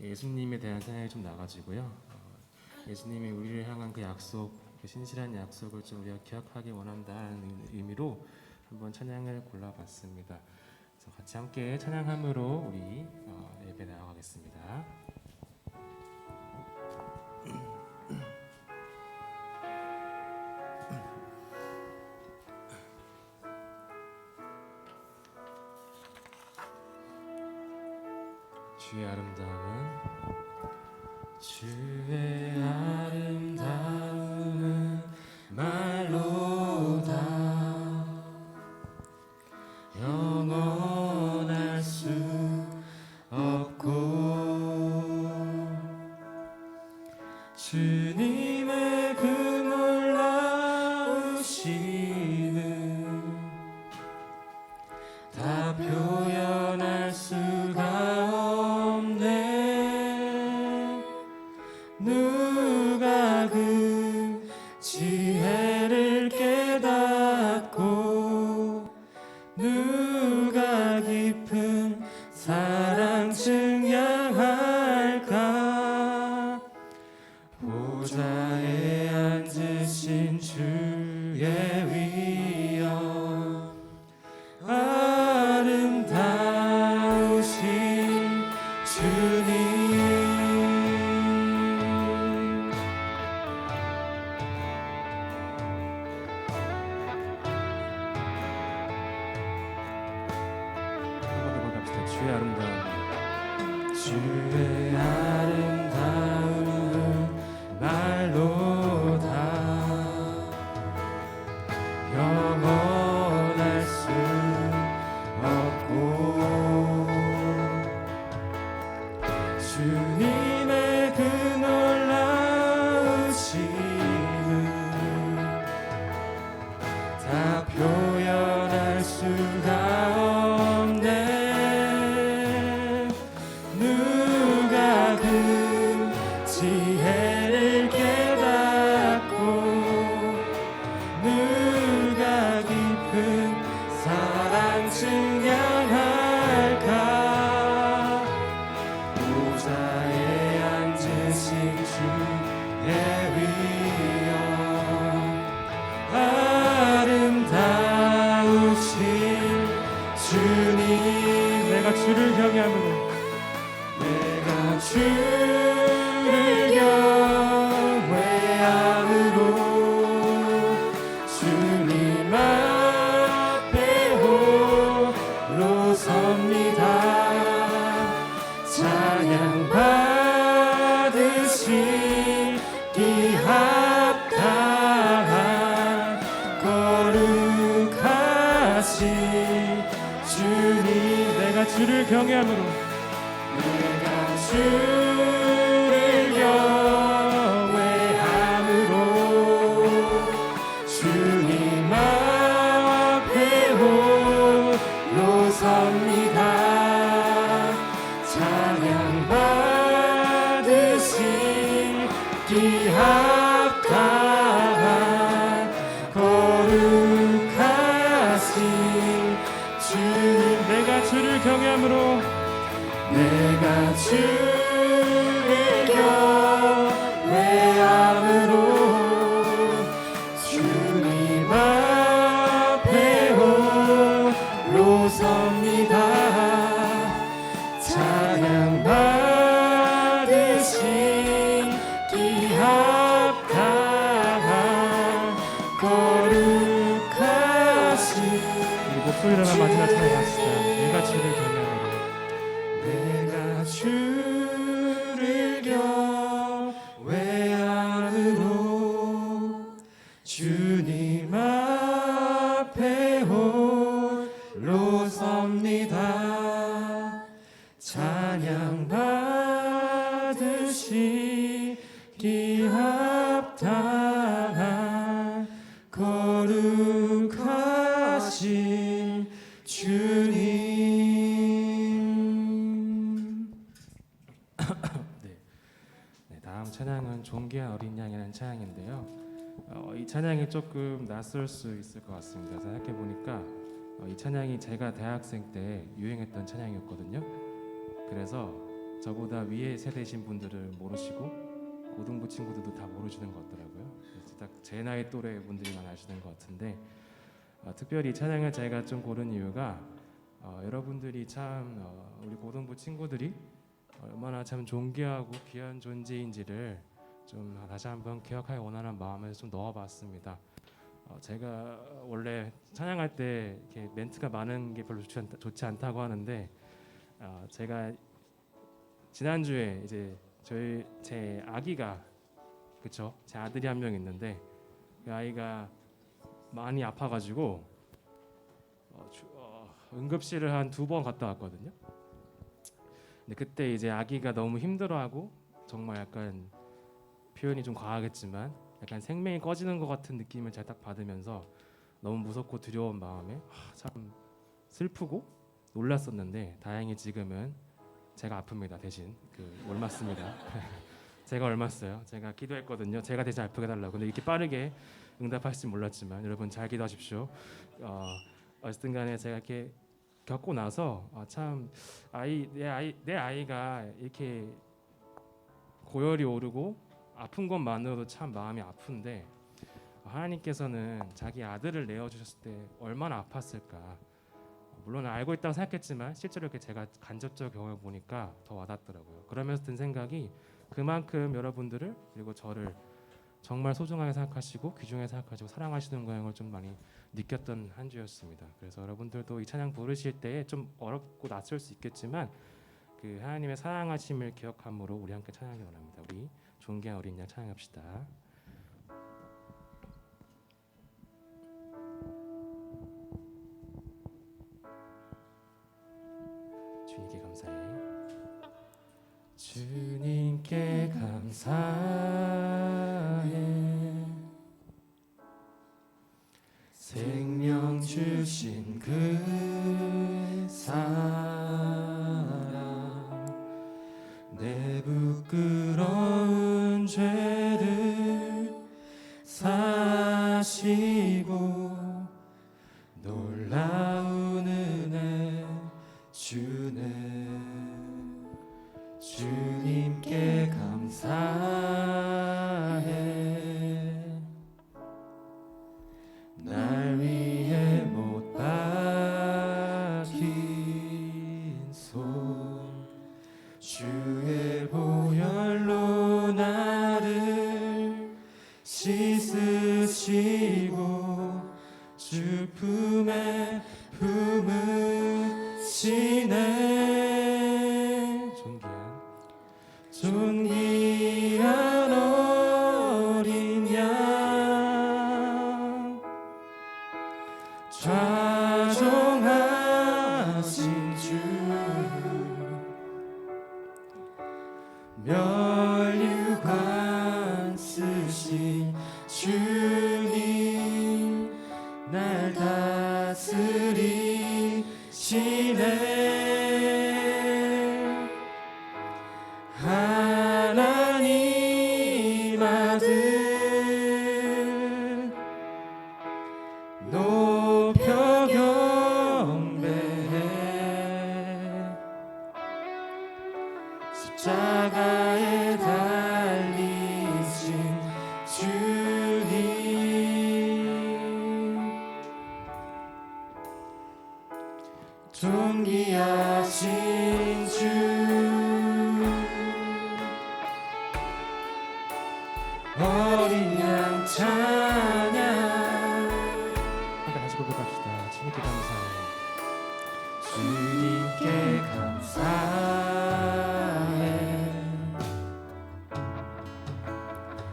예수님에 대한 찬양이 좀 나가지고요. 예수님이 우리를 향한 그 약속, 그 신실한 약속을 좀 우리가 기억하기 원한다는 의미로 한번 찬양을 골라봤습니다. 그래서 같이 함께 찬양함으로 우리 예배 나아가겠습니다. 주의 아름다움은 말로다 영원할 수 없고 주님의 그 놀라우심은 다 표현할 수가 없네. 누가 그 지혜를 깨닫고 누가 깊은 사랑 증량할까. 보좌에 앉으신 주의 위엄 아름다우신 주님. 주의 아름다움은 말로다 영원할 수 없고 주님의 그 놀라우심은 다 표현할 수가 없네. 누가 그 지혜를 깨닫고 누가 깊은 사랑 증량할까. 보좌에 앉으신 주의 위엄 아름다우신 주님. 내가 주를 경외함으로 주를 경외함으로 주님 앞에 홀로 섭니다. 찬양 받으시기 합당한 거룩하신 주님. 내가 주를 경외함으로 주를 경외함으로 주님 앞에 홀로 섭니다. 찬양 받으시기 합당한 거룩하신 주님. 내가 주를 경외함으로 내가 주를 경외함으로 주님 앞에 홀로 섭니다. 찬양 받으시기 합당한 거룩하신. 우리 목소리로만 마지막 찬양합시다. 내가 주를 경외함으로 내가 주를 경외함으로 주님 앞에 홀로 섭니다. 찬양 받으시기 합당한 거룩하신 주님. 다음 찬양은 존귀한 어린 양이라는 찬양인데요. 이 찬양이 조금 낯설 수 있을 것 같습니다. 생각해 보니까 이 찬양이 제가 대학생 때 유행했던 찬양이었거든요. 그래서 저보다 위에 세대신 분들을 모르시고 고등부 친구들도 다 모르시는 것 같더라고요. 딱 제 나이 또래 분들이만 아시는 것 같은데 특별히 이 찬양을 제가 좀 고른 이유가 여러분들이 참 우리 고등부 친구들이 얼마나 참 존귀하고 귀한 존재인지를 좀 다시 한번 기억하기 원하는 마음에서 좀 넣어봤습니다. 제가 원래 찬양할 때 이렇게 멘트가 많은 게 별로 좋지 않다고 하는데 제가 지난주에 이제 제 아기가 그쵸? 제 아들이 한 명 있는데 그 아이가 많이 아파가지고 응급실을 한 2번 갔다 왔거든요. 근데 그때 이제 아기가 너무 힘들어하고 정말 약간 표현이 좀 과하겠지만 약간 생명이 꺼지는 것 같은 느낌을 제가 딱 받으면서 너무 무섭고 두려운 마음에 참 슬프고 놀랐었는데 다행히 지금은 제가 아픕니다. 대신 옮았습니다. 제가 옮았어요. 제가 기도했거든요. 제가 대신 아프게 해달라고. 근데 이렇게 빠르게 응답하실지 몰랐지만 여러분 잘 기도하십시오. 어쨌든 간에 제가 이렇게 겪고 나서 참 내 아이가 이렇게 고열이 오르고 아픈 것만으로도 참 마음이 아픈데 하나님께서는 자기 아들을 내어주셨을 때 얼마나 아팠을까. 물론 알고 있다고 생각했지만 실제로 이렇게 제가 간접적으로 경험해 보니까 더 와닿더라고요. 그러면서 든 생각이 그만큼 여러분들을 그리고 저를 정말 소중하게 생각하시고 귀중하게 생각하시고 사랑하시는 거를 좀 많이 느꼈던 한 주였습니다. 그래서 여러분들도 이 찬양 부르실 때 좀 어렵고 낯설 수 있겠지만 그 하나님의 사랑하심을 기억함으로 우리 함께 찬양하기 원합니다. 우리 존귀한 어린 양 찬양합시다. 주님께 감사해. 주님께 감사해. 생명 주신 그 사랑 내 부끄러운 죄를 사시고 놀라운 은혜 주네. 주님께 감사해. 날 위해 못 박힌 손 주의 보혈로 나를 씻으시고 주 품에 품으시네. 존귀한 어린 양 좌종하신 주 멸류관 쓰신 주님 날 다스리시네. 하나님 아들 높여 경배해. 십자가에 달리신 주님 존귀하신 주 어린 양 찬양 다시 고백합시다. 주님께 감사해. 주님께 감사해.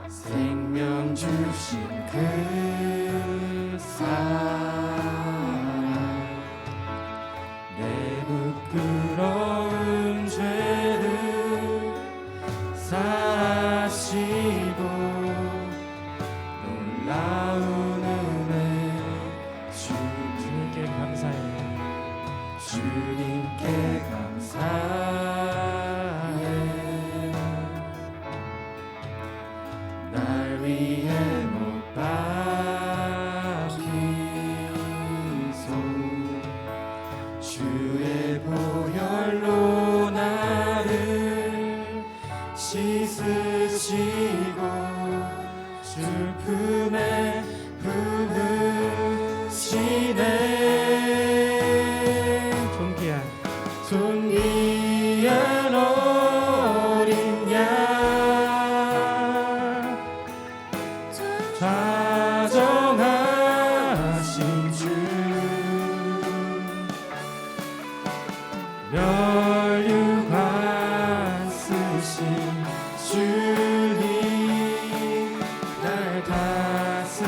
생명 주신 그 사랑 내 부끄러운 죄를 사시고 놀라운 은혜 주님께 감사해. 주님께 감사해. 날 위해 못 박힌 손 주의 보혈로 나를 씻으시고 주 품에 품으시네. 존귀한 어린 양 다정하신 주 멸류관 쓰신 주님 날 다스리시네.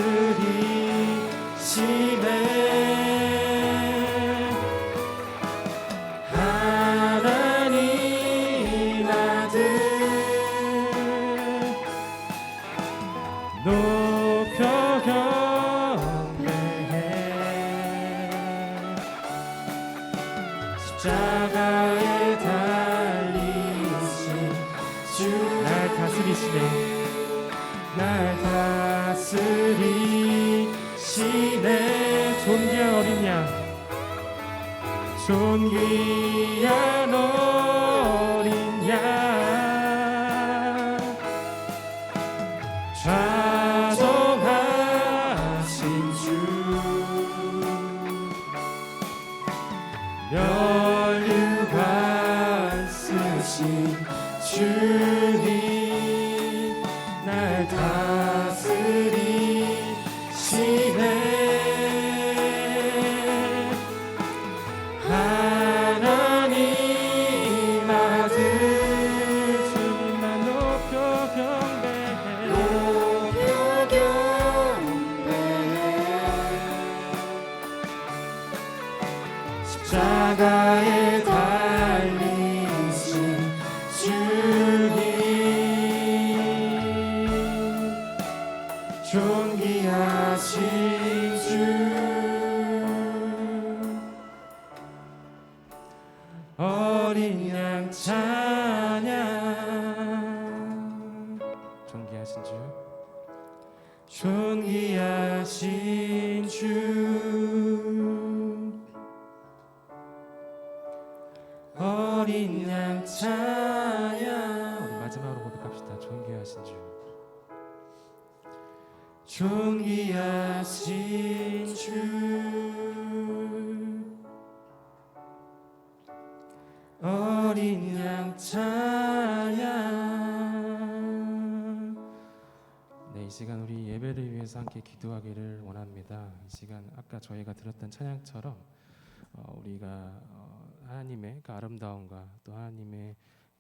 하나님 아들 높여 경배해. 십자가에 달리신 주 날 다스리시네. 날 다스리시네. 존귀한 어린 양 존귀한 어린 양 다정하신 주 멸류관 쓰신 주님 날 다스리시네. 하나님 아들 주님만 높여 경배해. 높여 경배해. 십자가에 달리신 주님 존귀하신 주 어린 양 찬양. 존귀하신 주 존귀하신 주 어린 양 찬양. 우리 마지막으로 고백합시다. 존귀하신 주 존귀하신 주 어린 양 찬양. 네, 이 시간 우리 예배를 위해서 함께 기도하기를 원합니다. 이 시간 아까 저희가 들었던 찬양처럼 우리가 하나님의 그 아름다움과 또 하나님의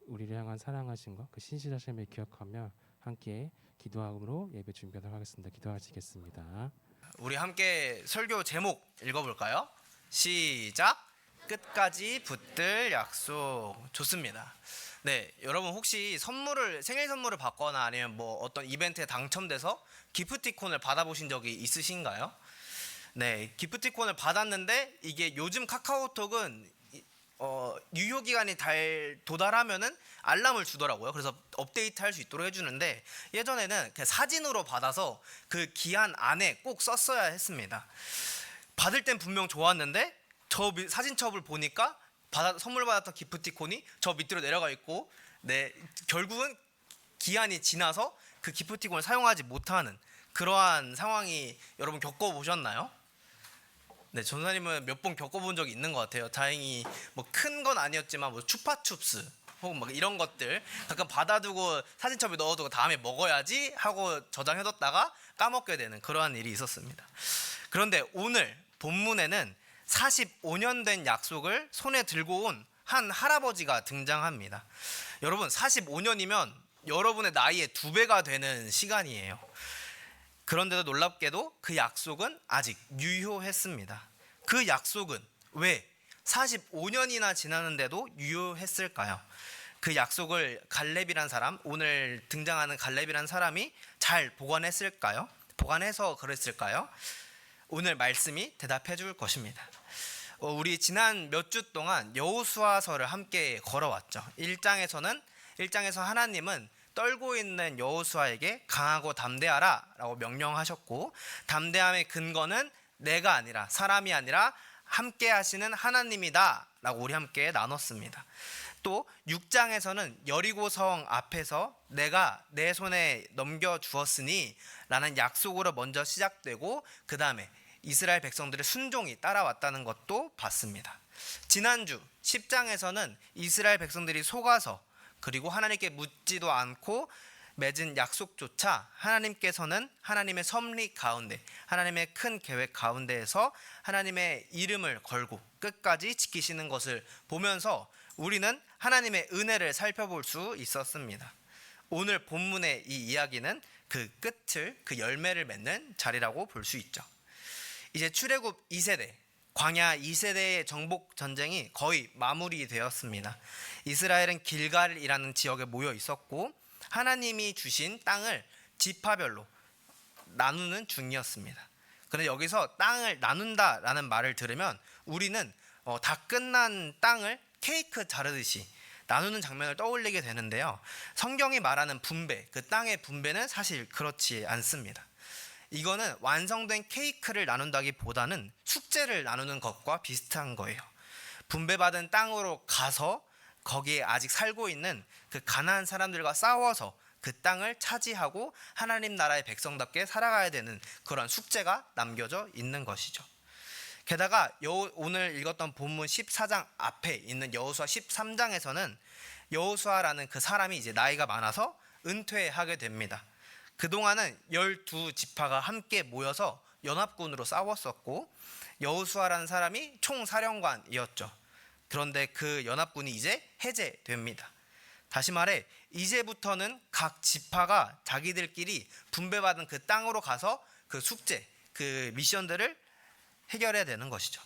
우리를 향한 사랑하심과 그 신실하심을 기억하며 함께 기도함으로 예배 준비하도록 하겠습니다. 기도하시겠습니다. 우리 함께 설교 제목 읽어볼까요? 시작. 끝까지 붙들 약속. 좋습니다. 네, 여러분 혹시 생일 선물을 받거나 아니면 뭐 어떤 이벤트에 당첨돼서 기프티콘을 받아보신 적이 있으신가요? 네, 기프티콘을 받았는데 이게 요즘 카카오톡은 유효 기간이 도달하면은 알람을 주더라고요. 그래서 업데이트 할 수 있도록 해주는데 예전에는 그냥 사진으로 받아서 그 기한 안에 꼭 썼어야 했습니다. 받을 땐 분명 좋았는데 저 사진첩을 보니까 선물 받았던 기프티콘이 저 밑으로 내려가 있고, 네, 결국은 기한이 지나서 그 기프티콘을 사용하지 못하는 그러한 상황이 여러분 겪어보셨나요? 네, 전사님은 몇 번 겪어본 적이 있는 것 같아요. 다행히 뭐 큰 건 아니었지만 뭐 추파춥스 혹은 막 이런 것들 가끔 받아두고 사진첩에 넣어두고 다음에 먹어야지 하고 저장해뒀다가 까먹게 되는 그러한 일이 있었습니다. 그런데 오늘 본문에는 45년 된 약속을 손에 들고 온 한 할아버지가 등장합니다. 여러분 45년이면 여러분의 나이의 2배가 되는 시간이에요. 그런데도 놀랍게도 그 약속은 아직 유효했습니다. 그 약속은 왜 45년이나 지났는데도 유효했을까요? 그 약속을 갈렙이란 사람, 오늘 등장하는 갈렙이란 사람이 잘 보관했을까요? 보관해서 그랬을까요? 오늘 말씀이 대답해 줄 것입니다. 우리 지난 몇 주 동안 여호수아서를 함께 걸어왔죠. 1장에서 하나님은 떨고 있는 여호수아에게 강하고 담대하라 라고 명령하셨고, 담대함의 근거는 내가 아니라 사람이 아니라 함께 하시는 하나님이다 라고 우리 함께 나눴습니다. 또 6장에서는 여리고성 앞에서 내가 내 손에 넘겨주었으니 라는 약속으로 먼저 시작되고 그 다음에 이스라엘 백성들의 순종이 따라왔다는 것도 봤습니다. 지난주 10장에서는 이스라엘 백성들이 속아서 그리고 하나님께 묻지도 않고 맺은 약속조차 하나님께서는 하나님의 섭리 가운데 하나님의 큰 계획 가운데에서 하나님의 이름을 걸고 끝까지 지키시는 것을 보면서 우리는 하나님의 은혜를 살펴볼 수 있었습니다. 오늘 본문의 이 이야기는 그 끝을, 그 열매를 맺는 자리라고 볼 수 있죠. 이제 출애굽 2세대, 광야 2세대의 정복 전쟁이 거의 마무리되었습니다. 이스라엘은 길갈이라는 지역에 모여 있었고 하나님이 주신 땅을 지파별로 나누는 중이었습니다. 그런데 여기서 땅을 나눈다라는 말을 들으면 우리는 다 끝난 땅을 케이크 자르듯이 나누는 장면을 떠올리게 되는데요. 성경이 말하는 분배, 그 땅의 분배는 사실 그렇지 않습니다. 이거는 완성된 케이크를 나눈다기보다는 숙제를 나누는 것과 비슷한 거예요. 분배받은 땅으로 가서 거기에 아직 살고 있는 그 가나안 사람들과 싸워서 그 땅을 차지하고 하나님 나라의 백성답게 살아가야 되는 그런 숙제가 남겨져 있는 것이죠. 게다가 오늘 읽었던 본문 14장 앞에 있는 여호수아 13장에서는 여호수아라는 그 사람이 이제 나이가 많아서 은퇴하게 됩니다. 그동안은 12지파가 함께 모여서 연합군으로 싸웠었고 여호수아라는 사람이 총사령관이었죠. 그런데 그 연합군이 이제 해제됩니다. 다시 말해 이제부터는 각 지파가 자기들끼리 분배받은 그 땅으로 가서 그 숙제, 그 미션들을 해결해야 되는 것이죠.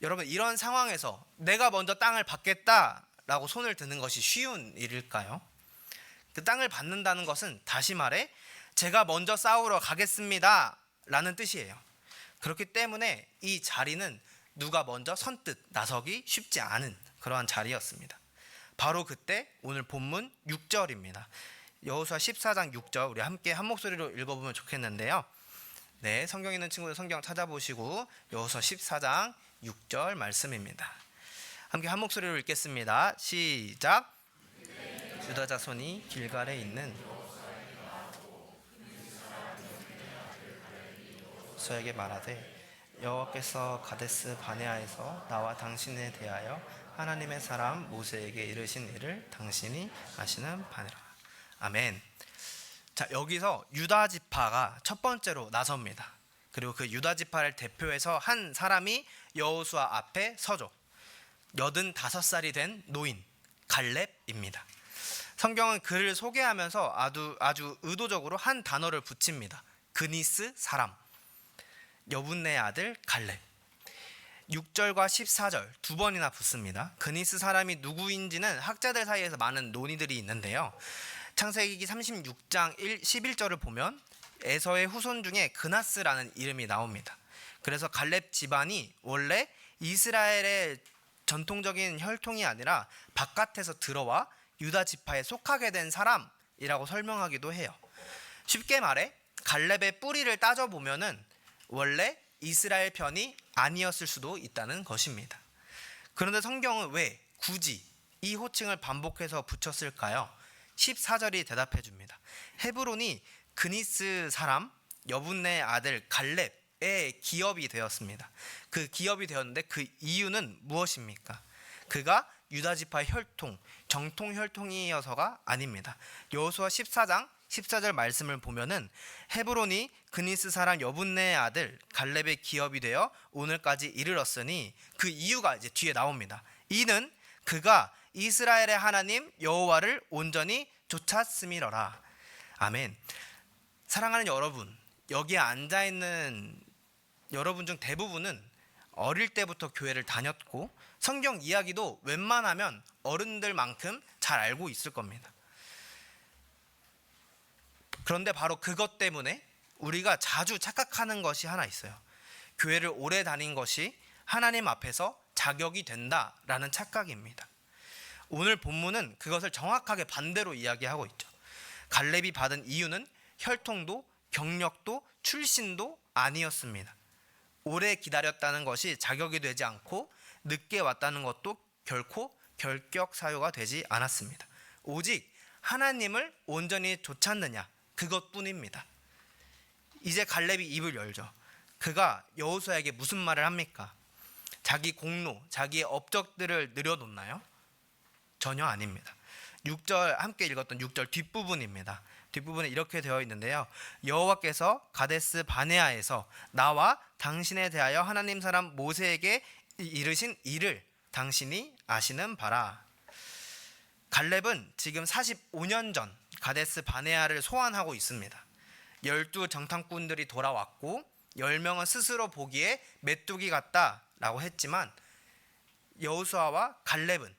여러분, 이런 상황에서 내가 먼저 땅을 받겠다라고 손을 드는 것이 쉬운 일일까요? 그 땅을 받는다는 것은 다시 말해 제가 먼저 싸우러 가겠습니다 라는 뜻이에요. 그렇기 때문에 이 자리는 누가 먼저 선뜻 나서기 쉽지 않은 그러한 자리였습니다. 바로 그때 오늘 본문 6절입니다. 여호수아 14장 6절 우리 함께 한 목소리로 읽어보면 좋겠는데요. 네, 성경 있는 친구들 성경 찾아보시고 여호수아 14장 6절 말씀입니다. 함께 한 목소리로 읽겠습니다. 시작. 유다 자손이 길갈에 있는 여호수아에게 말하되 여호와께서 가데스 바네아에서 나와 당신에 대하여 하나님의 사람 모세에게 이르신 일을 당신이 아시는 바니라. 아멘. 자, 여기서 유다 지파가 첫 번째로 나섭니다. 그리고 그 유다 지파를 대표해서 한 사람이 여호수아 앞에 서죠. 85살이 된 노인 갈렙입니다. 성경은 그를 소개하면서 아주 의도적으로 한 단어를 붙입니다. 그니스 사람, 여분네 아들 갈렙. 6절과 14절 두 번이나 붙습니다. 그니스 사람이 누구인지는 학자들 사이에서 많은 논의들이 있는데요. 창세기 36장 11절을 보면 에서의 후손 중에 그나스라는 이름이 나옵니다. 그래서 갈렙 집안이 원래 이스라엘의 전통적인 혈통이 아니라 바깥에서 들어와 유다 지파에 속하게 된 사람이라고 설명하기도 해요. 쉽게 말해 갈렙의 뿌리를 따져보면은 원래 이스라엘 편이 아니었을 수도 있다는 것입니다. 그런데 성경은 왜 굳이 이 호칭을 반복해서 붙였을까요? 14절이 대답해 줍니다. 헤브론이 그니스 사람 여분네 아들 갈렙의 기업이 되었습니다. 그 기업이 되었는데 그 이유는 무엇입니까? 그가 유다 지파의 혈통, 정통 혈통이어서가 아닙니다. 여호수아 14장 14절 말씀을 보면은 헤브론이 그니스 사람 여분네의 아들 갈렙의 기업이 되어 오늘까지 이르렀으니 그 이유가 이제 뒤에 나옵니다. 이는 그가 이스라엘의 하나님 여호와를 온전히 쫓았음이러라. 아멘. 사랑하는 여러분, 여기에 앉아있는 여러분 중 대부분은 어릴 때부터 교회를 다녔고 성경 이야기도 웬만하면 어른들만큼 잘 알고 있을 겁니다. 그런데 바로 그것 때문에 우리가 자주 착각하는 것이 하나 있어요. 교회를 오래 다닌 것이 하나님 앞에서 자격이 된다라는 착각입니다. 오늘 본문은 그것을 정확하게 반대로 이야기하고 있죠. 갈렙이 받은 이유는 혈통도 경력도 출신도 아니었습니다. 오래 기다렸다는 것이 자격이 되지 않고 늦게 왔다는 것도 결코 결격 사유가 되지 않았습니다. 오직 하나님을 온전히 좇았느냐 그것뿐입니다. 이제 갈렙이 입을 열죠. 그가 여호수아에게 무슨 말을 합니까? 자기 공로, 자기의 업적들을 늘여놓나요? 전혀 아닙니다. 6절 함께 읽었던 6절 뒷부분입니다. 뒷부분에 이렇게 되어 있는데요. 여호와께서 가데스 바네아에서 나와 당신에 대하여 하나님 사람 모세에게 이르신 일을 당신이 아시는 바라. 갈렙은 지금 45년 전 가데스 바네아를 소환하고 있습니다. 12 정탐꾼들이 돌아왔고 10명은 스스로 보기에 메뚜기 같다라고 했지만 여호수아와 갈렙은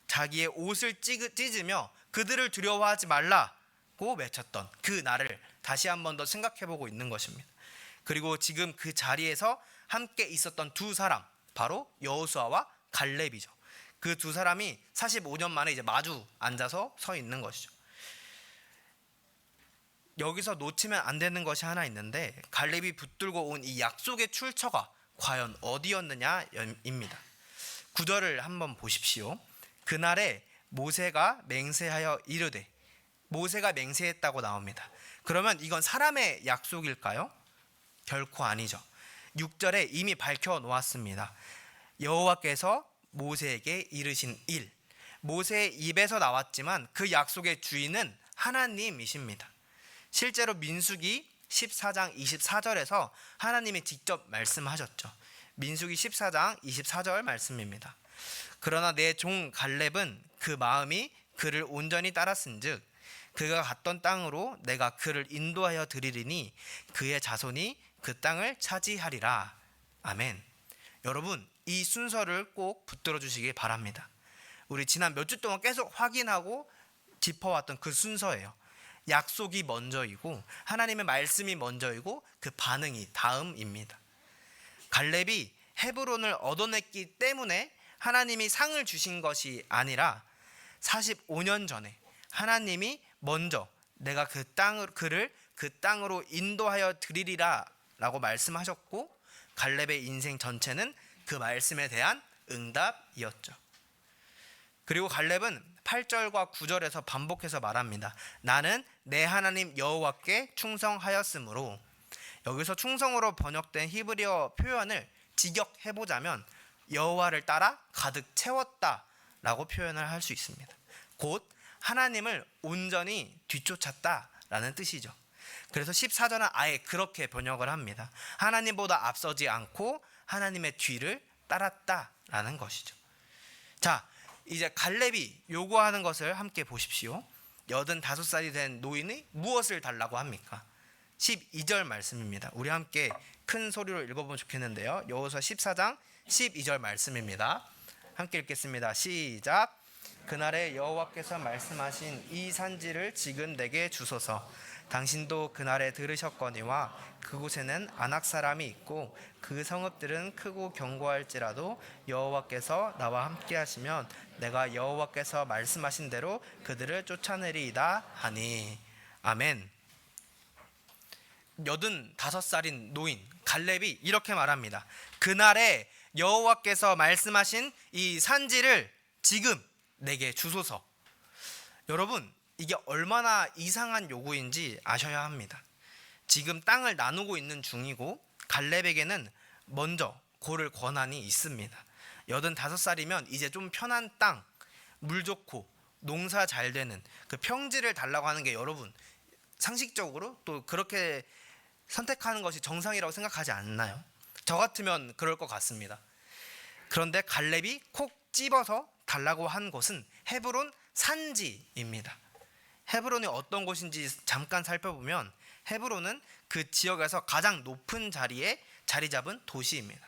자기의 옷을 찢으며 그들을 두려워하지 말라고 외쳤던 그 날을 다시 한 번 더 생각해보고 있는 것입니다. 그리고 지금 그 자리에서 함께 있었던 두 사람, 바로 여호수아와 갈렙이죠. 그 두 사람이 45년 만에 이제 마주 앉아서 서 있는 것이죠. 여기서 놓치면 안 되는 것이 하나 있는데 갈렙이 붙들고 온 이 약속의 출처가 과연 어디였느냐입니다. 9절을 한번 보십시오. 그날에 모세가 맹세하여 이르되, 모세가 맹세했다고 나옵니다. 그러면 이건 사람의 약속일까요? 결코 아니죠. 6절에 이미 밝혀 놓았습니다. 여호와께서 모세에게 이르신 일, 모세의 입에서 나왔지만 그 약속의 주인은 하나님이십니다. 실제로 민수기 14장 24절에서 하나님이 직접 말씀하셨죠. 민수기 14장 24절 말씀입니다. 그러나 내 종 갈렙은 그 마음이 그를 온전히 따랐은즉 그가 갔던 땅으로 내가 그를 인도하여 드리리니 그의 자손이 그 땅을 차지하리라. 아멘. 여러분, 이 순서를 꼭 붙들어 주시기 바랍니다. 우리 지난 몇 주 동안 계속 확인하고 짚어왔던 그 순서예요. 약속이 먼저이고 하나님의 말씀이 먼저이고 그 반응이 다음입니다. 갈렙이 헤브론을 얻어냈기 때문에 하나님이 상을 주신 것이 아니라 45년 전에 하나님이 먼저 내가 그를 그 땅으로 인도하여 드리리라 라고 말씀하셨고 갈렙의 인생 전체는 그 말씀에 대한 응답이었죠. 그리고 갈렙은 8절과 9절에서 반복해서 말합니다. 나는 내 하나님 여호와께 충성하였으므로. 여기서 충성으로 번역된 히브리어 표현을 직역해보자면 여호와를 따라 가득 채웠다라고 표현을 할 수 있습니다. 곧 하나님을 온전히 뒤쫓았다라는 뜻이죠. 그래서 14절은 아예 그렇게 번역을 합니다. 하나님보다 앞서지 않고 하나님의 뒤를 따랐다라는 것이죠. 자, 이제 갈렙이 요구하는 것을 함께 보십시오. 85살이 된 노인이 무엇을 달라고 합니까? 12절 말씀입니다. 우리 함께 큰 소리로 읽어보면 좋겠는데요. 여호수아 14장 12절 말씀입니다. 함께 읽겠습니다. 시작. 그날에 여호와께서 말씀하신 이 산지를 지금 내게 주소서. 당신도 그날에 들으셨거니와 그곳에는 아낙 사람이 있고 그 성읍들은 크고 견고할지라도 여호와께서 나와 함께 하시면 내가 여호와께서 말씀하신 대로 그들을 쫓아내리이다 하니. 아멘. 85살인 노인 갈렙이 이렇게 말합니다. 그날에 여호와께서 말씀하신 이 산지를 지금 내게 주소서. 여러분, 이게 얼마나 이상한 요구인지 아셔야 합니다. 지금 땅을 나누고 있는 중이고 갈렙에게는 먼저 고를 권한이 있습니다. 85살이면 이제 좀 편한 땅, 물 좋고 농사 잘 되는 그 평지를 달라고 하는 게 여러분 상식적으로 또 그렇게 선택하는 것이 정상이라고 생각하지 않나요? 저 같으면 그럴 것 같습니다. 그런데 갈렙이 콕 집어서 달라고 한 곳은 헤브론 산지입니다. 헤브론이 어떤 곳인지 잠깐 살펴보면 헤브론은 그 지역에서 가장 높은 자리에 자리 잡은 도시입니다.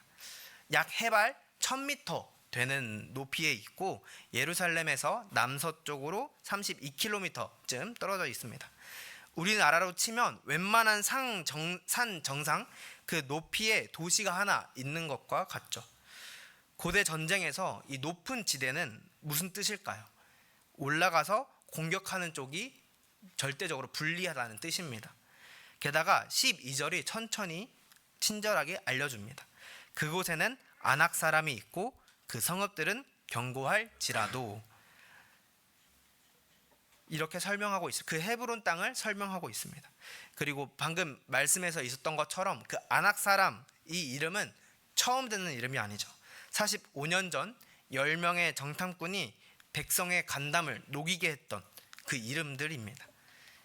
약 해발 1000m 되는 높이에 있고 예루살렘에서 남서쪽으로 32km쯤 떨어져 있습니다. 우리나라로 치면 웬만한 산 정상 그 높이에 도시가 하나 있는 것과 같죠. 고대 전쟁에서 이 높은 지대는 무슨 뜻일까요? 올라가서 공격하는 쪽이 절대적으로 불리하다는 뜻입니다. 게다가 12절이 천천히 친절하게 알려줍니다. 그곳에는 아낙 사람이 있고 그 성읍들은 견고할지라도 이렇게 설명하고 있어요. 그 헤브론 땅을 설명하고 있습니다. 그리고 방금 말씀에서 있었던 것처럼 그 아낙 사람 이 이름은 처음 듣는 이름이 아니죠. 45년 전 10명의 정탐꾼이 백성의 간담을 녹이게 했던 그 이름들입니다.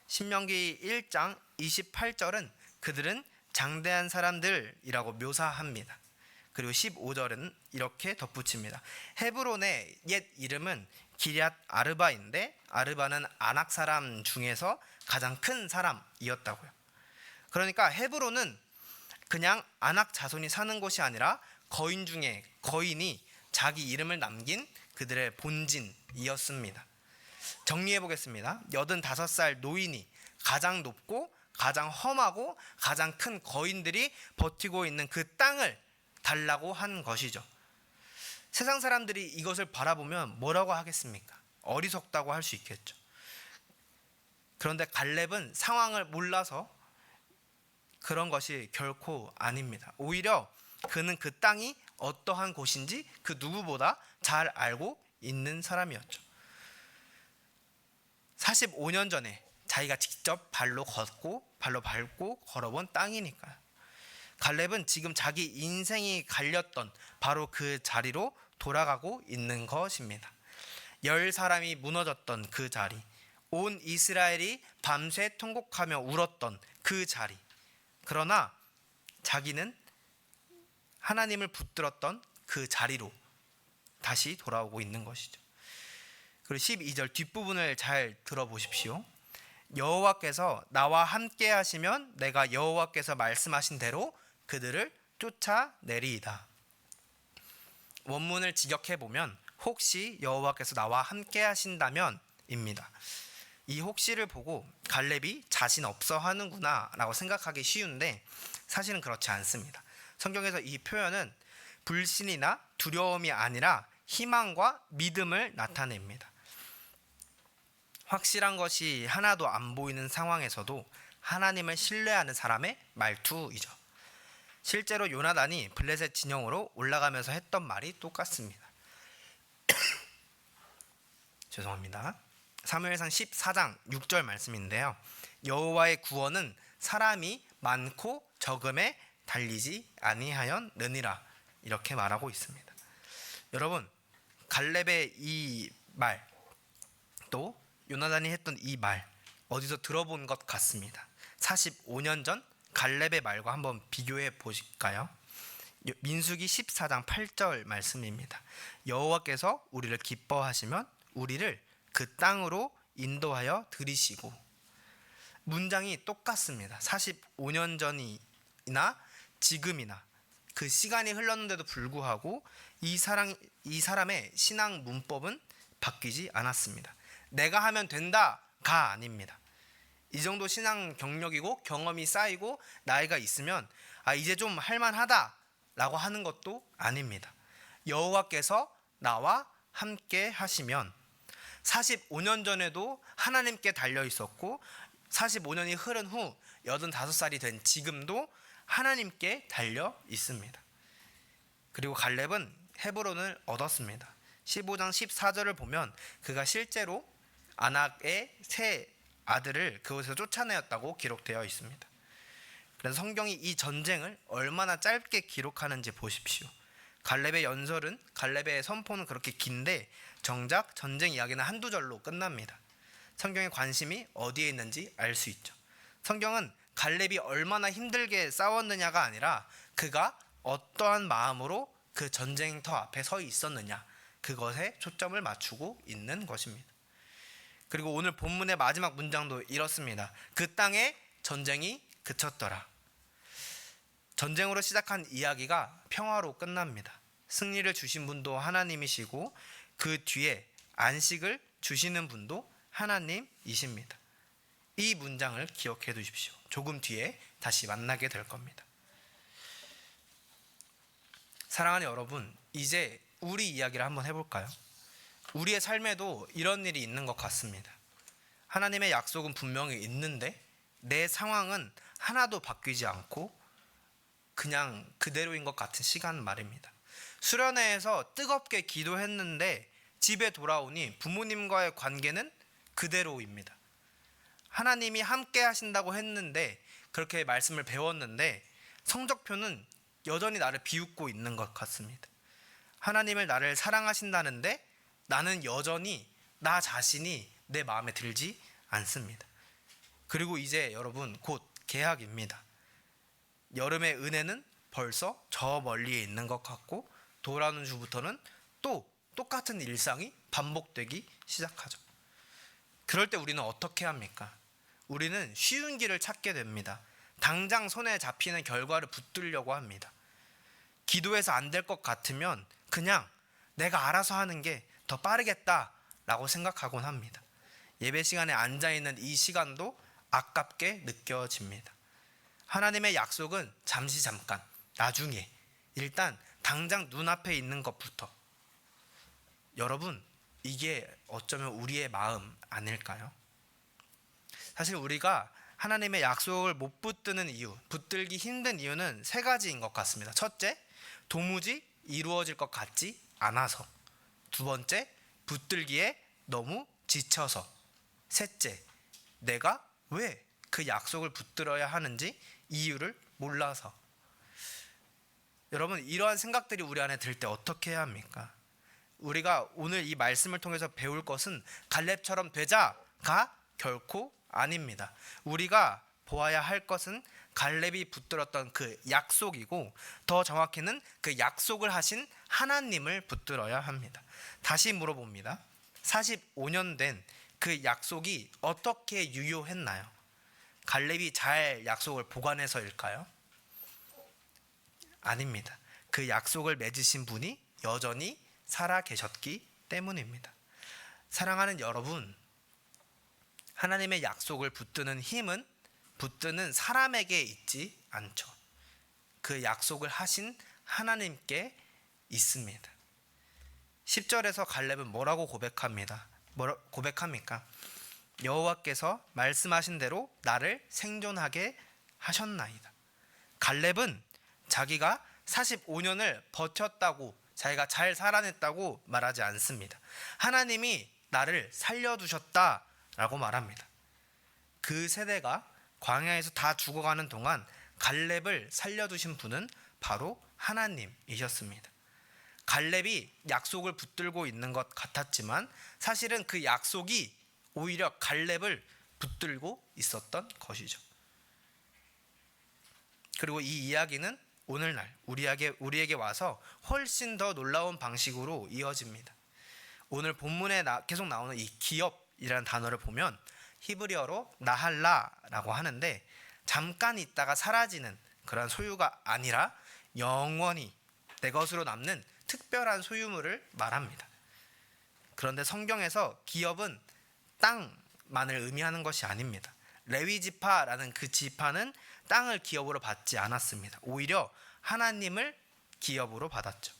신명기 1장 28절은 그들은 장대한 사람들이라고 묘사합니다. 그리고 15절은 이렇게 덧붙입니다. 헤브론의 옛 이름은 기럇 아르바인데 아르바는 아낙 사람 중에서 가장 큰 사람이었다고요. 그러니까 헤브론은 그냥 아낙 자손이 사는 곳이 아니라 거인 중에 거인이 자기 이름을 남긴 그들의 본진이었습니다. 정리해 보겠습니다. 85살 노인이 가장 높고 가장 험하고 가장 큰 거인들이 버티고 있는 그 땅을 달라고 한 것이죠. 세상 사람들이 이것을 바라보면 뭐라고 하겠습니까? 어리석다고 할 수 있겠죠. 그런데 갈렙은 상황을 몰라서 그런 것이 결코 아닙니다. 오히려 그는 그 땅이 어떠한 곳인지 그 누구보다 잘 알고 있는 사람이었죠. 45년 전에 자기가 직접 발로 밟고 걸어본 땅이니까요. 갈렙은 지금 자기 인생이 갈렸던 바로 그 자리로 돌아가고 있는 것입니다. 10사람이 무너졌던 그 자리, 온 이스라엘이 밤새 통곡하며 울었던 그 자리. 그러나 자기는 하나님을 붙들었던 그 자리로 다시 돌아오고 있는 것이죠. 그리고 12절 뒷부분을 잘 들어보십시오. 여호와께서 나와 함께 하시면 내가 여호와께서 말씀하신 대로 그들을 쫓아내리이다. 원문을 직역해 보면 혹시 여호와께서 나와 함께 하신다면 입니다. 이 혹시를 보고 갈렙이 자신 없어 하는구나 라고 생각하기 쉬운데 사실은 그렇지 않습니다. 성경에서 이 표현은 불신이나 두려움이 아니라 희망과 믿음을 나타냅니다. 확실한 것이 하나도 안 보이는 상황에서도 하나님을 신뢰하는 사람의 말투이죠. 실제로 요나단이 블레셋 진영으로 올라가면서 했던 말이 똑같습니다. 죄송합니다. 사무엘상 14장 6절 말씀인데요. 여호와의 구원은 사람이 많고 적음에 달리지 아니하였느니라 이렇게 말하고 있습니다. 여러분, 갈렙의 이 말, 또 요나단이 했던 이 말 어디서 들어본 것 같습니다. 45년 전 갈렙의 말과 한번 비교해 보실까요? 민수기 14장 8절 말씀입니다. 여호와께서 우리를 기뻐하시면 우리를 그 땅으로 인도하여 들이시고. 문장이 똑같습니다. 45년 전이나 지금이나 그 시간이 흘렀는데도 불구하고 이 사람의 신앙 문법은 바뀌지 않았습니다. 내가 하면 된다가 아닙니다. 이 정도 신앙 경력이고 경험이 쌓이고 나이가 있으면 이제 좀 할만하다 라고 하는 것도 아닙니다. 여호와께서 나와 함께 하시면 45년 전에도 하나님께 달려 있었고 45년이 흐른 후 85살이 된 지금도 하나님께 달려 있습니다. 그리고 갈렙은 헤브론을 얻었습니다. 15장 14절을 보면 그가 실제로 아낙의 세 아들을 그곳에서 쫓아내었다고 기록되어 있습니다. 그래서 성경이 이 전쟁을 얼마나 짧게 기록하는지 보십시오. 갈렙의 연설은, 갈렙의 선포는 그렇게 긴데 정작 전쟁 이야기는 한두 절로 끝납니다. 성경의 관심이 어디에 있는지 알 수 있죠. 성경은 갈렙이 얼마나 힘들게 싸웠느냐가 아니라 그가 어떠한 마음으로 그 전쟁터 앞에 서 있었느냐, 그것에 초점을 맞추고 있는 것입니다. 그리고 오늘 본문의 마지막 문장도 이렇습니다. 그 땅에 전쟁이 그쳤더라. 전쟁으로 시작한 이야기가 평화로 끝납니다. 승리를 주신 분도 하나님이시고 그 뒤에 안식을 주시는 분도 하나님이십니다. 이 문장을 기억해 두십시오. 조금 뒤에 다시 만나게 될 겁니다. 사랑하는 여러분, 이제 우리 이야기를 한번 해볼까요? 우리의 삶에도 이런 일이 있는 것 같습니다. 하나님의 약속은 분명히 있는데 내 상황은 하나도 바뀌지 않고 그냥 그대로인 것 같은 시간 말입니다. 수련회에서 뜨겁게 기도했는데 집에 돌아오니 부모님과의 관계는 그대로입니다. 하나님이 함께 하신다고 했는데 그렇게 말씀을 배웠는데 성적표는 여전히 나를 비웃고 있는 것 같습니다. 하나님을 나를 사랑하신다는데 나는 여전히 나 자신이 내 마음에 들지 않습니다. 그리고 이제 여러분 곧 개학입니다. 여름의 은혜는 벌써 저 멀리에 있는 것 같고 돌아오는 주부터는 또 똑같은 일상이 반복되기 시작하죠. 그럴 때 우리는 어떻게 합니까? 우리는 쉬운 길을 찾게 됩니다. 당장 손에 잡히는 결과를 붙들려고 합니다. 기도해서 안 될 것 같으면 그냥 내가 알아서 하는 게 더 빠르겠다라고 생각하곤 합니다. 예배 시간에 앉아있는 이 시간도 아깝게 느껴집니다. 하나님의 약속은 잠시 잠깐, 나중에, 일단 당장 눈앞에 있는 것부터. 여러분, 이게 어쩌면 우리의 마음 아닐까요? 사실 우리가 하나님의 약속을 못 붙드는 이유, 붙들기 힘든 이유는 세 가지인 것 같습니다. 첫째, 도무지 이루어질 것 같지 않아서. 두 번째, 붙들기에 너무 지쳐서. 셋째, 내가 왜 그 약속을 붙들어야 하는지 이유를 몰라서. 여러분, 이러한 생각들이 우리 안에 들 때 어떻게 해야 합니까? 우리가 오늘 이 말씀을 통해서 배울 것은 갈렙처럼 되자가 결코 아닙니다. 우리가 보아야 할 것은 갈렙이 붙들었던 그 약속이고 더 정확히는 그 약속을 하신 하나님을 붙들어야 합니다. 다시 물어봅니다. 45년 된 그 약속이 어떻게 유효했나요? 갈렙이 잘 약속을 보관해서일까요? 아닙니다. 그 약속을 맺으신 분이 여전히 살아 계셨기 때문입니다. 사랑하는 여러분, 하나님의 약속을 붙드는 힘은 붙드는 사람에게 있지 않죠. 그 약속을 하신 하나님께 있습니다. 10절에서 갈렙은 뭐라고 고백합니까? 여호와께서 말씀하신 대로 나를 생존하게 하셨나이다. 갈렙은 자기가 45년을 버텼다고, 자기가 잘 살아냈다고 말하지 않습니다. 하나님이 나를 살려두셨다라고 말합니다. 그 세대가 광야에서 다 죽어가는 동안 갈렙을 살려두신 분은 바로 하나님이셨습니다. 갈렙이 약속을 붙들고 있는 것 같았지만 사실은 그 약속이 오히려 갈렙을 붙들고 있었던 것이죠. 그리고 이 이야기는 오늘날 우리에게 와서 훨씬 더 놀라운 방식으로 이어집니다. 오늘 본문에 계속 나오는 이 기업이라는 단어를 보면 히브리어로 나할라라고 하는데 잠깐 있다가 사라지는 그런 소유가 아니라 영원히 내 것으로 남는 특별한 소유물을 말합니다. 그런데 성경에서 기업은 땅만을 의미하는 것이 아닙니다. 레위 지파라는 그 지파는 땅을 기업으로 받지 않았습니다. 오히려 하나님을 기업으로 받았죠.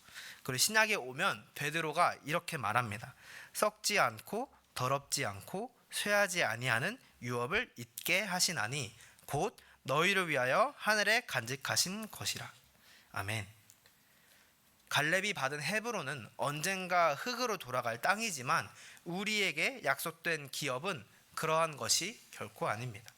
그리고 신약에 오면 베드로가 이렇게 말합니다. 썩지 않고 더럽지 않고 쇠하지 아니하는 유업을 잊게 하시나니 곧 너희를 위하여 하늘에 간직하신 것이라. 아멘. 갈렙이 받은 헤브론은 언젠가 흙으로 돌아갈 땅이지만 우리에게 약속된 기업은 그러한 것이 결코 아닙니다.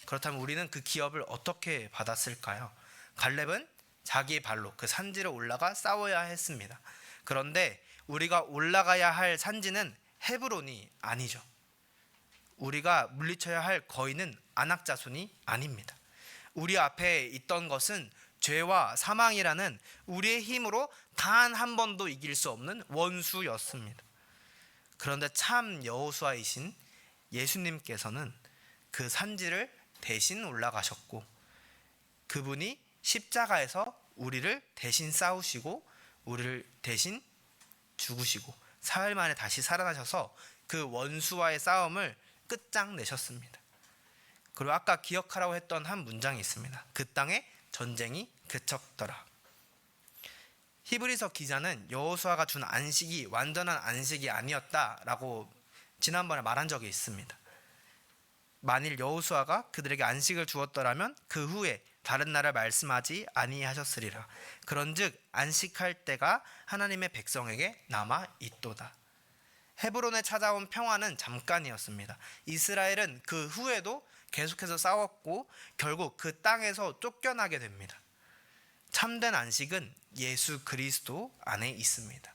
그렇다면 우리는 그 기업을 어떻게 받았을까요? 갈렙은 자기의 발로 그 산지를 올라가 싸워야 했습니다. 그런데 우리가 올라가야 할 산지는 헤브론이 아니죠. 우리가 물리쳐야 할 거인은 아낙 자손이 아닙니다. 우리 앞에 있던 것은 죄와 사망이라는 우리의 힘으로 단 한 번도 이길 수 없는 원수였습니다. 그런데 참 여호수아이신 예수님께서는 그 산지를 대신 올라가셨고 그분이 십자가에서 우리를 대신 싸우시고 우리를 대신 죽으시고 사흘 만에 다시 살아나셔서 그 원수와의 싸움을 끝장내셨습니다. 그리고 아까 기억하라고 했던 한 문장이 있습니다. 그 땅에 전쟁이 그쳤더라. 히브리서 기자는 여호수아가 준 안식이 완전한 안식이 아니었다라고 지난번에 말한 적이 있습니다. 만일 여호수아가 그들에게 안식을 주었더라면 그 후에 다른 날을 말씀하지 아니하셨으리라. 그런즉 안식할 때가 하나님의 백성에게 남아 있도다. 헤브론에 찾아온 평화는 잠깐이었습니다. 이스라엘은 그 후에도 계속해서 싸웠고 결국 그 땅에서 쫓겨나게 됩니다. 참된 안식은 예수 그리스도 안에 있습니다.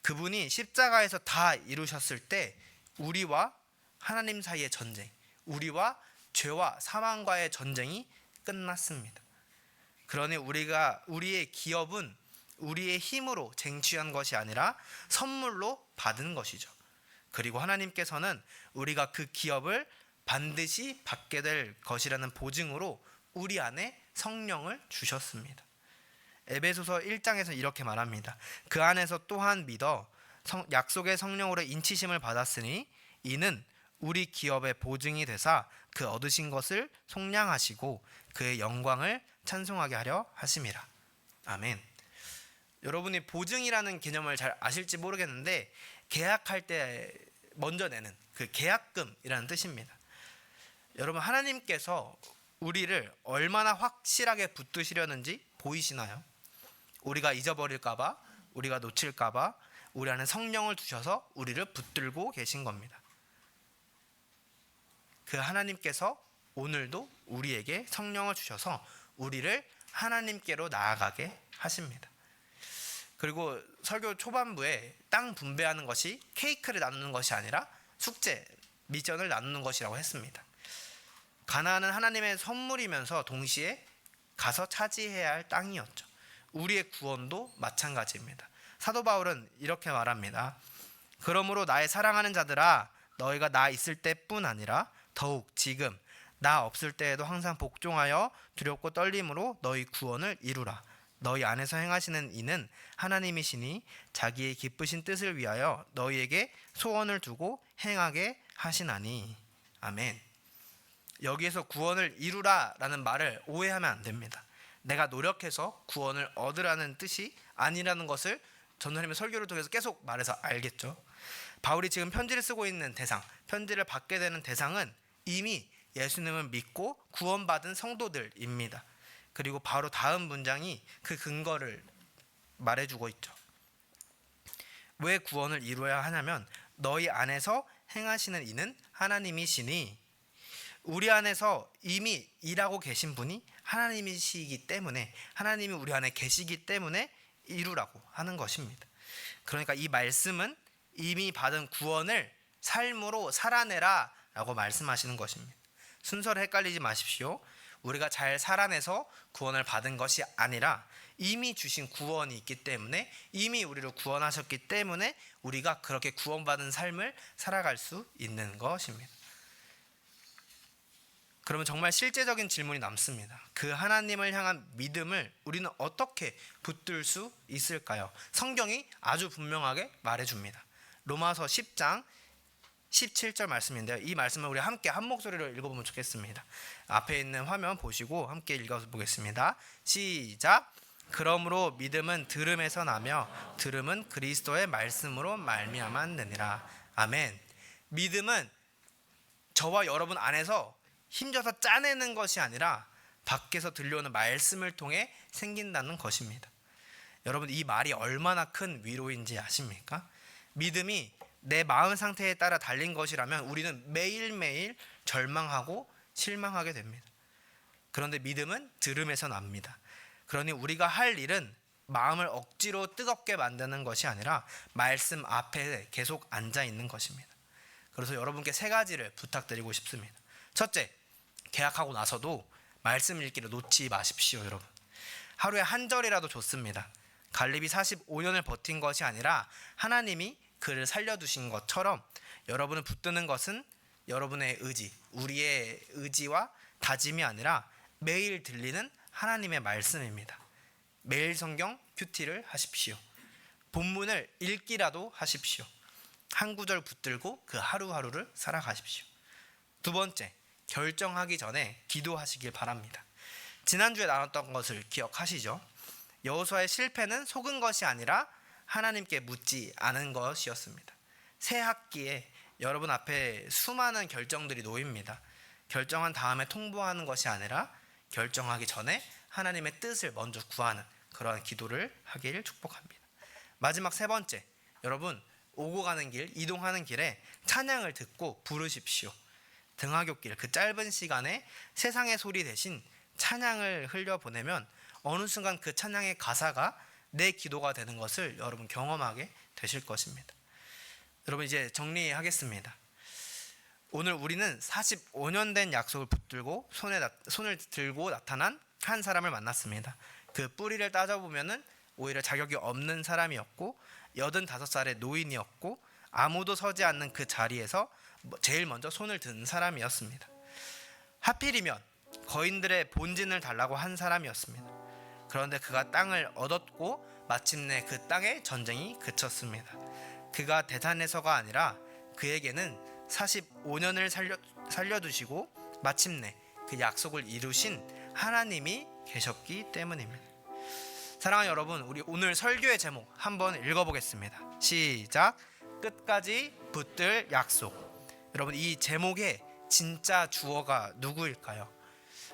그분이 십자가에서 다 이루셨을 때 우리와 하나님 사이의 전쟁, 우리와 죄와 사망과의 전쟁이 끝났습니다. 그러니 우리의 기업은 우리의 힘으로 쟁취한 것이 아니라 선물로 받은 것이죠. 그리고 하나님께서는 우리가 그 기업을 반드시 받게 될 것이라는 보증으로 우리 안에 성령을 주셨습니다. 에베소서 1장에서 이렇게 말합니다. 그 안에서 또한 믿어 약속의 성령으로 인치심을 받았으니 이는 우리 기업의 보증이 되사 그 얻으신 것을 속량하시고 그의 영광을 찬송하게 하려 하심이라. 아멘. 여러분이 보증이라는 개념을 잘 아실지 모르겠는데 계약할 때 먼저 내는 그 계약금이라는 뜻입니다. 여러분, 하나님께서 우리를 얼마나 확실하게 붙드시려는지 보이시나요? 우리가 잊어버릴까봐, 우리가 놓칠까봐 우리 안에 성령을 두셔서 우리를 붙들고 계신 겁니다. 그 하나님께서 오늘도 우리에게 성령을 주셔서 우리를 하나님께로 나아가게 하십니다. 그리고 설교 초반부에 땅 분배하는 것이 케이크를 나누는 것이 아니라 숙제, 미션을 나누는 것이라고 했습니다. 가나안은 하나님의 선물이면서 동시에 가서 차지해야 할 땅이었죠. 우리의 구원도 마찬가지입니다. 사도 바울은 이렇게 말합니다. 그러므로 나의 사랑하는 자들아, 너희가 나 있을 때뿐 아니라 더욱 지금 나 없을 때에도 항상 복종하여 두렵고 떨림으로 너희 구원을 이루라. 너희 안에서 행하시는 이는 하나님이시니 자기의 기쁘신 뜻을 위하여 너희에게 소원을 두고 행하게 하시나니. 아멘. 여기에서 구원을 이루라 라는 말을 오해하면 안 됩니다. 내가 노력해서 구원을 얻으라는 뜻이 아니라는 것을 전도님의 설교를 통해서 계속 말해서 알겠죠. 바울이 지금 편지를 쓰고 있는 대상, 편지를 받게 되는 대상은 이미 예수님을 믿고 구원받은 성도들입니다. 그리고 바로 다음 문장이 그 근거를 말해주고 있죠. 왜 구원을 이루어야 하냐면 너희 안에서 행하시는 이는 하나님이시니, 우리 안에서 이미 일하고 계신 분이 하나님이시기 때문에, 하나님이 우리 안에 계시기 때문에 이루라고 하는 것입니다. 그러니까 이 말씀은 이미 받은 구원을 삶으로 살아내라 라고 말씀하시는 것입니다. 순서를 헷갈리지 마십시오. 우리가 잘 살아내서 구원을 받은 것이 아니라 이미 주신 구원이 있기 때문에, 이미 우리를 구원하셨기 때문에 우리가 그렇게 구원받은 삶을 살아갈 수 있는 것입니다. 그러면 정말 실제적인 질문이 남습니다. 그 하나님을 향한 믿음을 우리는 어떻게 붙들 수 있을까요? 성경이 아주 분명하게 말해줍니다. 로마서 10장 17절 말씀인데요. 이 말씀을 우리 함께 한 목소리로 읽어보면 좋겠습니다. 앞에 있는 화면 보시고 함께 읽어보겠습니다. 시작. 그러므로 믿음은 들음에서 나며 들음은 그리스도의 말씀으로 말미암았느니라. 아멘. 믿음은 저와 여러분 안에서 힘줘서 짜내는 것이 아니라 밖에서 들려오는 말씀을 통해 생긴다는 것입니다. 여러분, 이 말이 얼마나 큰 위로인지 아십니까? 믿음이 내 마음 상태에 따라 달린 것이라면 우리는 매일매일 절망하고 실망하게 됩니다. 그런데 믿음은 들음에서 납니다. 그러니 우리가 할 일은 마음을 억지로 뜨겁게 만드는 것이 아니라 말씀 앞에 계속 앉아 있는 것입니다. 그래서 여러분께 세 가지를 부탁드리고 싶습니다. 첫째, 계약하고 나서도 말씀 읽기를 놓지 마십시오. 여러분, 하루에 한 절이라도 좋습니다. 갈렙이 45년을 버틴 것이 아니라 하나님이 그를 살려두신 것처럼 여러분을 붙드는 것은 여러분의 의지, 우리의 의지와 다짐이 아니라 매일 들리는 하나님의 말씀입니다. 매일 성경 큐티를 하십시오. 본문을 읽기라도 하십시오. 한 구절 붙들고 그 하루하루를 살아가십시오. 두 번째, 결정하기 전에 기도하시길 바랍니다. 지난주에 나눴던 것을 기억하시죠? 여호수아의 실패는 속은 것이 아니라 하나님께 묻지 않은 것이었습니다. 새 학기에 여러분 앞에 수많은 결정들이 놓입니다. 결정한 다음에 통보하는 것이 아니라 결정하기 전에 하나님의 뜻을 먼저 구하는 그러한 기도를 하길 축복합니다. 마지막 세 번째, 여러분 오고 가는 길, 이동하는 길에 찬양을 듣고 부르십시오. 등하굣길 그 짧은 시간에 세상의 소리 대신 찬양을 흘려보내면 어느 순간 그 찬양의 가사가 내 기도가 되는 것을 여러분 경험하게 되실 것입니다. 여러분 이제 정리하겠습니다. 오늘 우리는 45년 된 약속을 붙들고 손을 들고 나타난 한 사람을 만났습니다. 그 뿌리를 따져보면은 오히려 자격이 없는 사람이었고 85살의 노인이었고 아무도 서지 않는 그 자리에서 제일 먼저 손을 든 사람이었습니다. 하필이면 거인들의 본진을 달라고 한 사람이었습니다. 그런데 그가 땅을 얻었고 마침내 그 땅에 전쟁이 그쳤습니다. 그가 대단해서가 아니라 그에게는 45년을 살려두시고 마침내 그 약속을 이루신 하나님이 계셨기 때문입니다. 사랑하는 여러분, 우리 오늘 설교의 제목 한번 읽어보겠습니다. 시작. 끝까지 붙들 약속. 여러분 이 제목의 진짜 주어가 누구일까요?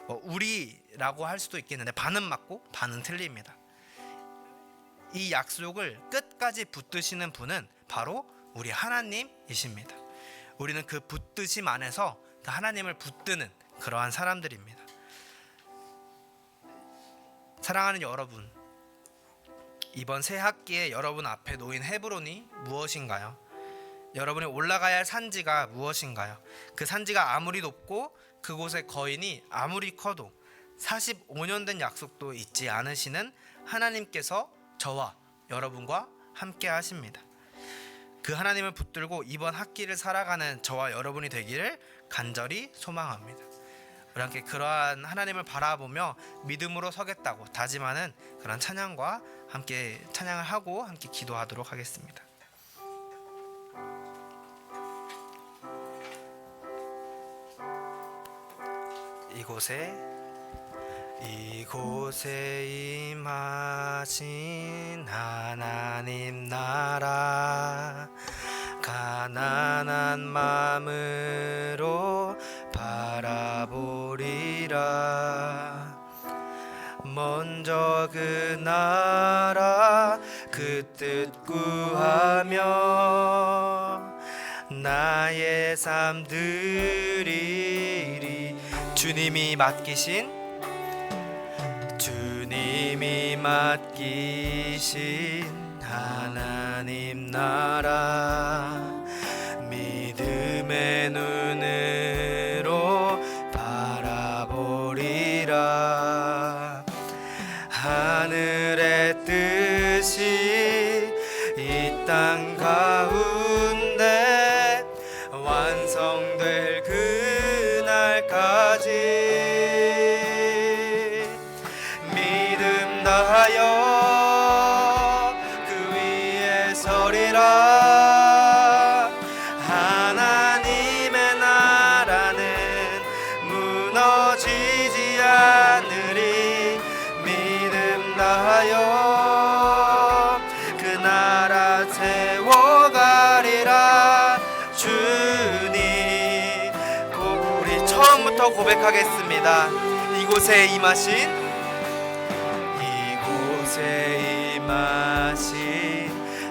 우리라고 할 수도 있겠는데 반은 맞고 반은 틀립니다. 이 약속을 끝까지 붙드시는 분은 바로 우리 하나님이십니다. 우리는 그 붙드심 안에서 그 하나님을 붙드는 그러한 사람들입니다. 사랑하는 여러분, 이번 새 학기에 여러분 앞에 놓인 헤브론이 무엇인가요? 여러분이 올라가야 할 산지가 무엇인가요? 그 산지가 아무리 높고 그곳의 거인이 아무리 커도 45년 된 약속도 잊지 않으시는 하나님께서 저와 여러분과 함께 하십니다. 그 하나님을 붙들고 이번 학기를 살아가는 저와 여러분이 되기를 간절히 소망합니다. 우리 함께 그러한 하나님을 바라보며 믿음으로 서겠다고 다짐하는 그런 찬양과 함께 찬양을 하고 함께 기도하도록 하겠습니다. 이곳에 임하신 하나님 나라, 가난한 마음으로 바라보리라. 먼저 그 나라 그 뜻 구하며 나의 삶 드리리. 주님이 맡기신 하나님 나라, 믿음의 눈으로 바라보리라. 하늘의 뜻이 이 땅 가운데 완성될 그날까지 믿음 다하여 그 위에 서리라. 하나님의 나라는 무너지지 않으리. 믿음 다하여 그 나라 세워가리라. 주님, 우리 처음부터 고백하겠습니다. 이곳에 임하신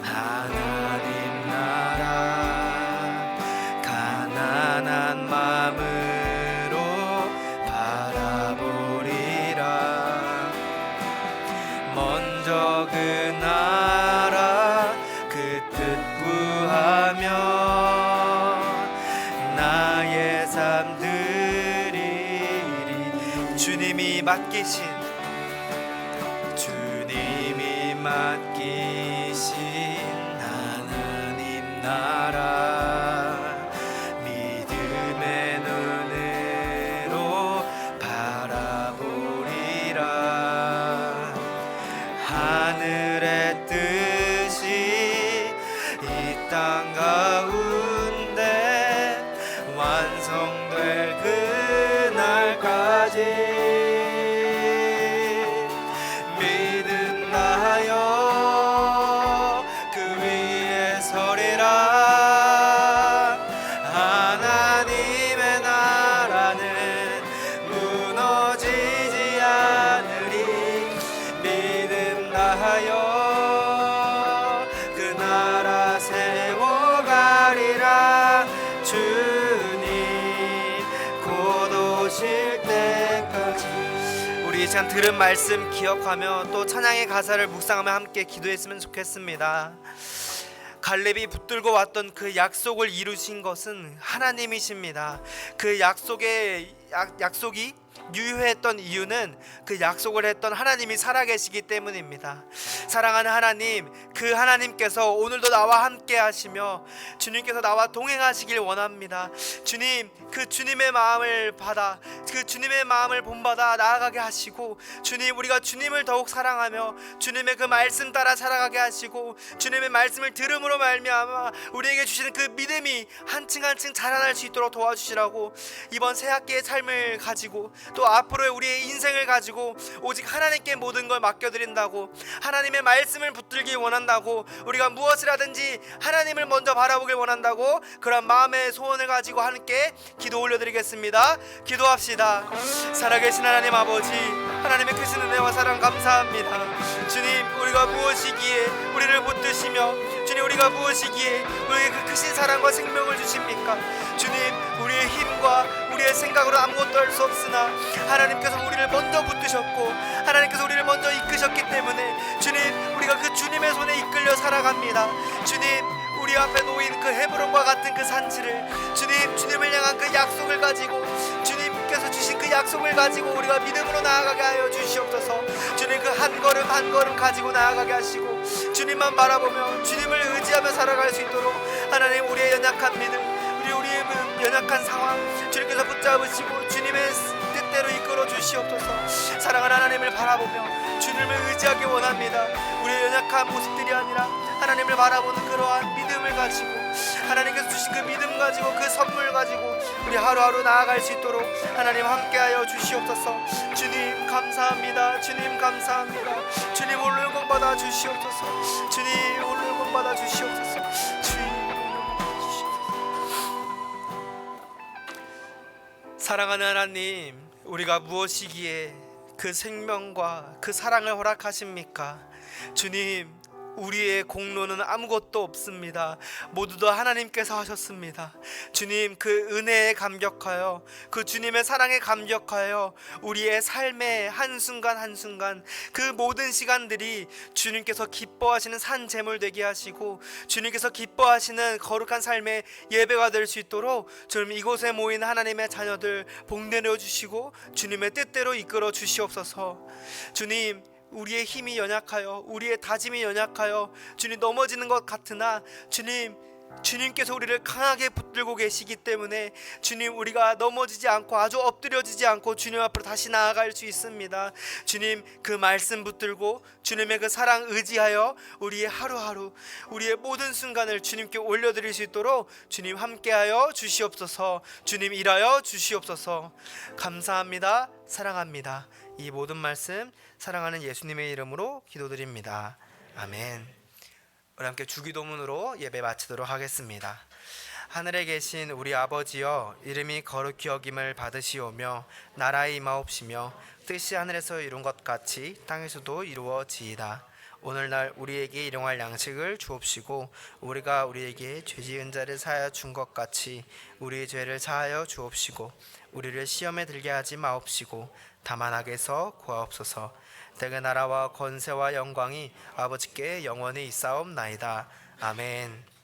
하나님 나라, 가난한 마음으로 바라보리라. 먼저 그 나라 그 뜻 구하며 나의 삶 드리리. 주님이 맡기신 하나님 나라, 믿음의 눈으로 바라보리라. 하늘의 뜻이 이 땅 가운데 완성될 그날까지 하나님의 나라는 무너지지 오실 때까지. 우리 이 시간 들은 말씀 기억하며 또 찬양의 가사를 묵상하며 함께 기도했으면 좋겠습니다. 갈렙이 붙들고 왔던 그 약속을 이루신 것은 하나님이십니다. 그 약속이 유효했던 이유는 그 약속을 했던 하나님이 살아계시기 때문입니다. 사랑하는 하나님, 그 하나님께서 오늘도 나와 함께 하시며 주님께서 나와 동행하시길 원합니다. 주님, 그 주님의 마음을 받아, 그 주님의 마음을 본받아 나아가게 하시고, 주님, 우리가 주님을 더욱 사랑하며 주님의 그 말씀 따라 살아가게 하시고, 주님의 말씀을 들음으로 말미암아 우리에게 주시는 그 믿음이 한층 한층 자라날 수 있도록 도와주시라고, 이번 새학기의 삶을 가지고 또 앞으로의 우리의 인생을 가지고 오직 하나님께 모든 걸 맡겨드린다고, 하나님의 말씀을 붙들기 원한다고, 우리가 무엇을 하든지 하나님을 먼저 바라보길 원한다고, 그런 마음의 소원을 가지고 함께 기도 올려드리겠습니다. 기도합시다. 살아계신 하나님 아버지, 하나님의 크신 은혜와 사랑 감사합니다. 주님, 우리가 무엇이기에 우리를 붙드시며, 주님, 우리가 무엇이기에 우리에게 그 크신 사랑과 생명을 주십니까? 주님, 우리의 힘과 우리의 생각으로 아무것도 할 수 없으나 하나님께서 우리를 먼저 붙드셨고 하나님께서 우리를 먼저 이끄셨기 때문에 주님, 우리가 그 주님의 손에 이끌려 살아갑니다. 주님, 우리 앞에 놓인 그 헤브론과 같은 그 산지를, 주님, 주님을 향한 그 약속을 가지고, 주님께서 주신 그 약속을 가지고 우리가 믿음으로 나아가게 하여 주시옵소서. 주님, 그 한 걸음 한 걸음 가지고 나아가게 하시고 주님만 바라보며 주님을 의지하며 살아갈 수 있도록 하나님, 우리의 연약한 믿음, 우리의 연약한 상황 주님께서 붙잡으시고 주님의 뜻대로 이끌어 주시옵소서. 사랑하는 하나님을 바라보며 주님을 의지하기 원합니다. 우리의 연약한 모습들이 아니라 하나님을 바라보는 그러한 믿음을 가지고, 하나님께서 주신 그 믿음 가지고, 그 선물 가지고 우리 하루하루 나아갈 수 있도록 하나님 함께하여 주시옵소서. 주님 감사합니다. 주님 감사합니다. 주님 홀로 영광 받아 주시옵소서. 주님 홀로 영광 받아 주시옵소서. 주님 사랑하는 하나님, 우리가 무엇이기에 그 생명과 그 사랑을 허락하십니까? 주님, 우리의 공로는 아무것도 없습니다. 모두 다 하나님께서 하셨습니다. 주님, 그 은혜에 감격하여, 그 주님의 사랑에 감격하여 우리의 삶의 한순간 한순간, 그 모든 시간들이 주님께서 기뻐하시는 산 제물 되게 하시고 주님께서 기뻐하시는 거룩한 삶의 예배가 될 수 있도록 주님, 이곳에 모인 하나님의 자녀들 복내려 주시고 주님의 뜻대로 이끌어 주시옵소서. 주님, 우리의 힘이 연약하여, 우리의 다짐이 연약하여 주님 넘어지는 것 같으나 주님께서 우리를 강하게 붙들고 계시기 때문에 주님, 우리가 넘어지지 않고 아주 엎드려지지 않고 주님 앞으로 다시 나아갈 수 있습니다. 주님, 그 말씀 붙들고 주님의 그 사랑 의지하여 우리의 하루하루, 우리의 모든 순간을 주님께 올려드릴 수 있도록 주님 함께하여 주시옵소서. 주님 일하여 주시옵소서. 감사합니다. 사랑합니다. 이 모든 말씀 사랑하는 예수님의 이름으로 기도드립니다. 아멘. 우리 함께 주기도문으로 예배 마치도록 하겠습니다. 하늘에 계신 우리 아버지여, 이름이 거룩히 여김을 받으시오며 나라의 임하옵시며 뜻이 하늘에서 이룬 것 같이 땅에서도 이루어지이다. 오늘날 우리에게 일용할 양식을 주옵시고 우리가 우리에게 죄 지은 자를 사하여 준 것 같이 우리의 죄를 사하여 주옵시고 우리를 시험에 들게 하지 마옵시고 다만 악에서 구하옵소서. 대개 나라와 권세와 영광이 아버지께 영원히 있사옵나이다. 아멘.